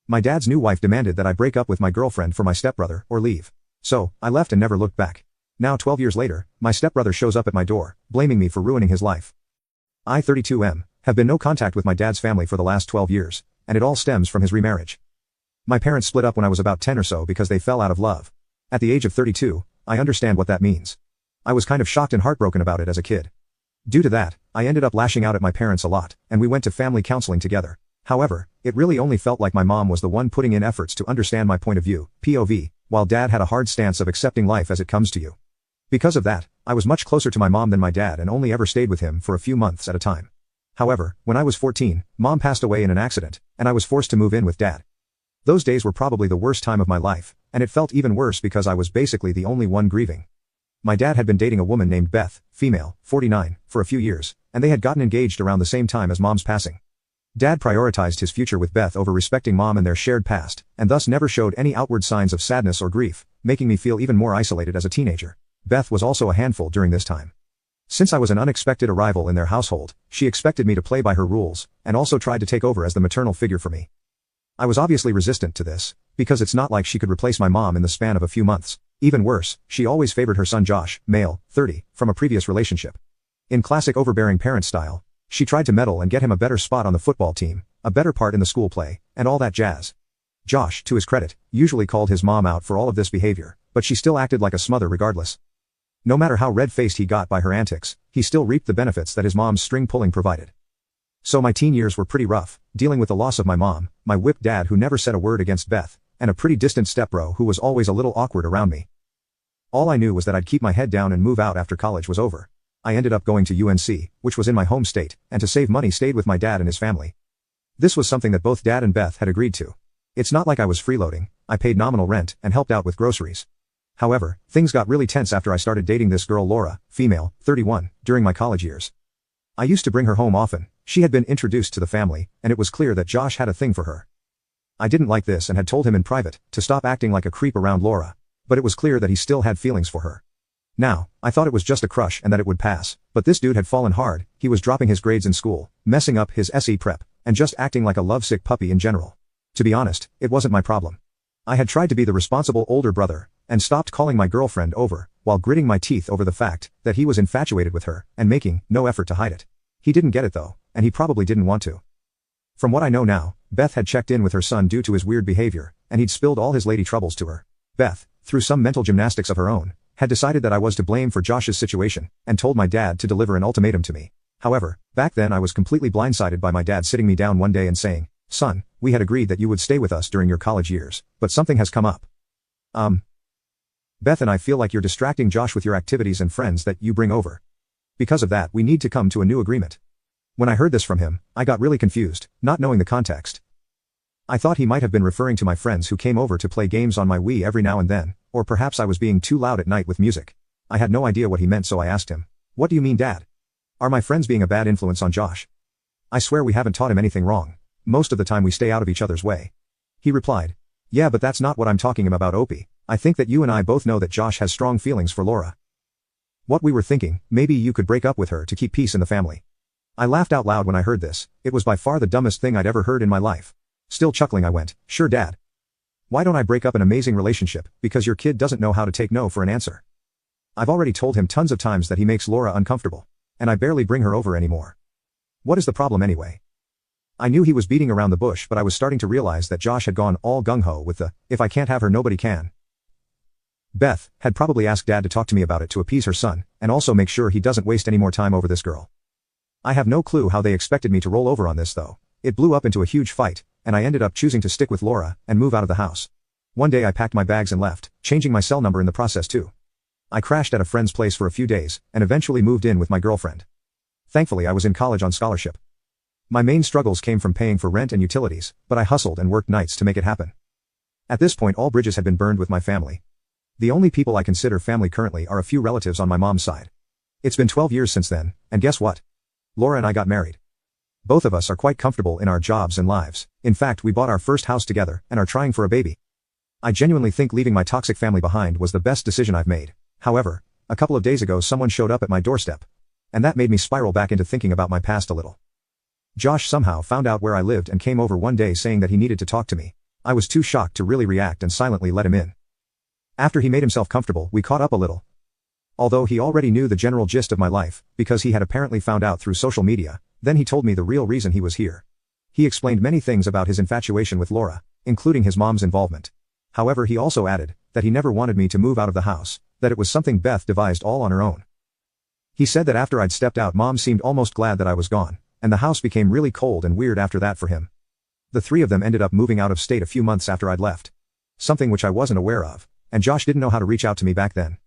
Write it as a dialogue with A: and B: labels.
A: My dad's new wife demanded that I break up with my girlfriend for my stepbrother, or leave. So, I left and never looked back. Now 12 years later, my stepbrother shows up at my door, blaming me for ruining his life. I, 32M, have been no contact with my dad's family for the last 12 years, and it all stems from his remarriage. My parents split up when I was about 10 or so because they fell out of love. At the age of 32, I understand what that means. I was kind of shocked and heartbroken about it as a kid. Due to that, I ended up lashing out at my parents a lot, and we went to family counseling together. However, it really only felt like my mom was the one putting in efforts to understand my point of view, POV, while dad had a hard stance of accepting life as it comes to you. Because of that, I was much closer to my mom than my dad and only ever stayed with him for a few months at a time. However, when I was 14, mom passed away in an accident, and I was forced to move in with dad. Those days were probably the worst time of my life, and it felt even worse because I was basically the only one grieving. My dad had been dating a woman named Beth, female, 49, for a few years, and they had gotten engaged around the same time as mom's passing. Dad prioritized his future with Beth over respecting mom and their shared past, and thus never showed any outward signs of sadness or grief, making me feel even more isolated as a teenager. Beth was also a handful during this time. Since I was an unexpected arrival in their household, she expected me to play by her rules, and also tried to take over as the maternal figure for me. I was obviously resistant to this, because it's not like she could replace my mom in the span of a few months. Even worse, she always favored her son Josh, male, 30, from a previous relationship. In classic overbearing parent style, she tried to meddle and get him a better spot on the football team, a better part in the school play, and all that jazz. Josh, to his credit, usually called his mom out for all of this behavior, but she still acted like a smother regardless. No matter how red-faced he got by her antics, he still reaped the benefits that his mom's string-pulling provided. So my teen years were pretty rough, dealing with the loss of my mom, my whipped dad who never said a word against Beth, and a pretty distant stepbro who was always a little awkward around me. All I knew was that I'd keep my head down and move out after college was over. I ended up going to UNC, which was in my home state, and to save money stayed with my dad and his family. This was something that both dad and Beth had agreed to. It's not like I was freeloading, I paid nominal rent and helped out with groceries. However, things got really tense after I started dating this girl Laura, female, 31, during my college years. I used to bring her home often, she had been introduced to the family, and it was clear that Josh had a thing for her. I didn't like this and had told him in private to stop acting like a creep around Laura, but it was clear that he still had feelings for her. Now, I thought it was just a crush and that it would pass, but this dude had fallen hard, he was dropping his grades in school, messing up his SE prep, and just acting like a lovesick puppy in general. To be honest, it wasn't my problem. I had tried to be the responsible older brother, and stopped calling my girlfriend over, while gritting my teeth over the fact that he was infatuated with her, and making no effort to hide it. He didn't get it though, and he probably didn't want to. From what I know now, Beth had checked in with her son due to his weird behavior, and he'd spilled all his lady troubles to her. Beth, through some mental gymnastics of her own, had decided that I was to blame for Josh's situation, and told my dad to deliver an ultimatum to me. However, back then I was completely blindsided by my dad sitting me down one day and saying, "Son, we had agreed that you would stay with us during your college years, but something has come up. Beth and I feel like you're distracting Josh with your activities and friends that you bring over. Because of that, we need to come to a new agreement." When I heard this from him, I got really confused, not knowing the context. I thought he might have been referring to my friends who came over to play games on my Wii every now and then, or perhaps I was being too loud at night with music. I had no idea what he meant, so I asked him, "What do you mean, Dad? Are my friends being a bad influence on Josh? I swear we haven't taught him anything wrong. Most of the time we stay out of each other's way." He replied, "Yeah, but that's not what I'm talking about, Opie. I think that you and I both know that Josh has strong feelings for Laura. What we were thinking, maybe you could break up with her to keep peace in the family." I laughed out loud when I heard this. It was by far the dumbest thing I'd ever heard in my life. Still chuckling, I went, "Sure, Dad. Why don't I break up an amazing relationship, because your kid doesn't know how to take no for an answer? I've already told him tons of times that he makes Laura uncomfortable, and I barely bring her over anymore. What is the problem anyway?" I knew he was beating around the bush, but I was starting to realize that Josh had gone all gung-ho with the, "if I can't have her, nobody can." Beth had probably asked Dad to talk to me about it to appease her son, and also make sure he doesn't waste any more time over this girl. I have no clue how they expected me to roll over on this though. It blew up into a huge fight, and I ended up choosing to stick with Laura, and move out of the house. One day I packed my bags and left, changing my cell number in the process too. I crashed at a friend's place for a few days, and eventually moved in with my girlfriend. Thankfully I was in college on scholarship. My main struggles came from paying for rent and utilities, but I hustled and worked nights to make it happen. At this point all bridges had been burned with my family. The only people I consider family currently are a few relatives on my mom's side. It's been 12 years since then, and guess what? Laura and I got married. Both of us are quite comfortable in our jobs and lives. In fact, we bought our first house together, and are trying for a baby. I genuinely think leaving my toxic family behind was the best decision I've made. However, a couple of days ago someone showed up at my doorstep. And that made me spiral back into thinking about my past a little. Josh somehow found out where I lived and came over one day saying that he needed to talk to me. I was too shocked to really react and silently let him in. After he made himself comfortable, we caught up a little. Although he already knew the general gist of my life, because he had apparently found out through social media, then he told me the real reason he was here. He explained many things about his infatuation with Laura, including his mom's involvement. However, he also added that he never wanted me to move out of the house, that it was something Beth devised all on her own. He said that after I'd stepped out, Mom seemed almost glad that I was gone, and the house became really cold and weird after that for him. The three of them ended up moving out of state a few months after I'd left. Something which I wasn't aware of, and Josh didn't know how to reach out to me back then.